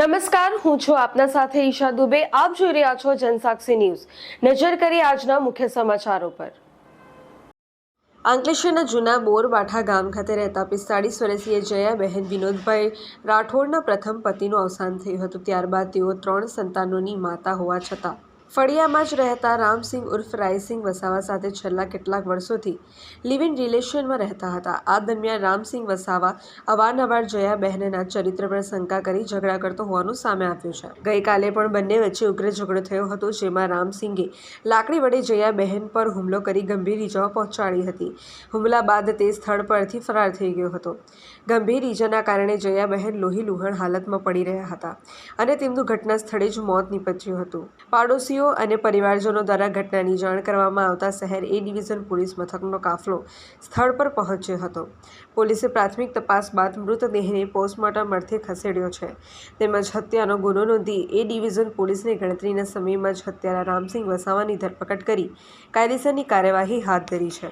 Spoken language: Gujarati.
નમસ્કાર, હું છું આપના સાથે ઈશા દુબે. આપ જોઈ રહ્યા છો જનસાક્ષી ન્યૂઝ. નજર કરી આજના મુખ્ય સમાચારો પર. અંકલેશ્વરના જૂના બોરબાઠા ગામ ખાતે રહેતા 45 વર્ષીય જયાબહેન વિનોદભાઈ રાઠોડના પ્રથમ પતિનું અવસાન થયું હતું. ત્યારબાદ તેઓ 3 સંતાનોની માતા હોવા છતાં ફળિયામાં જ રહેતા રામસિંહ ઉર્ફ રાયસિંહ વસાવા સાથે છેલ્લા કેટલાક વર્ષોથી લિવ ઇન રિલેશનમાં રહેતા હતા. આ દરમિયાન રામસિંહ વસાવા અવારનવાર જયાબહેનના ચરિત્ર પર શંકા કરી ઝઘડા કરતો હોવાનું સામે આવ્યું છે. ગઈકાલે પણ બંને વચ્ચે ઉગ્ર ઝઘડો થયો હતો, જેમાં રામસિંહે લાકડી વડે જયાબહેન પર હુમલો કરી ગંભીર ઇજાઓ પહોંચાડી હતી. હુમલા બાદ તે સ્થળ પરથી ફરાર થઈ ગયો હતો. ગંભીર ઇજાના કારણે જયાબહેન લોહીલુહાણ હાલતમાં પડી રહ્યા હતા અને તેમનું ઘટના સ્થળે જ મોત નીપજ્યું હતું. પાડોશીઓ અને પરિવારજનો દ્વારા ઘટનાની જાણ કરવામાં આવતા શહેર એ ડિવિઝન પોલીસ મથકનો કાફલો સ્થળ પર પહોંચ્યો હતો. પોલીસે પ્રાથમિક તપાસ બાદ મૃતદેહને પોસ્ટમોર્ટમ અર્થે ખસેડ્યો છે તેમજ હત્યાનો ગુનો નોંધી એ ડિવિઝન પોલીસને ગણતરીના સમયમાં જ હત્યારા રામસિંહ વસાવાની ધરપકડ કરી કાયદેસરની કાર્યવાહી હાથ ધરી છે.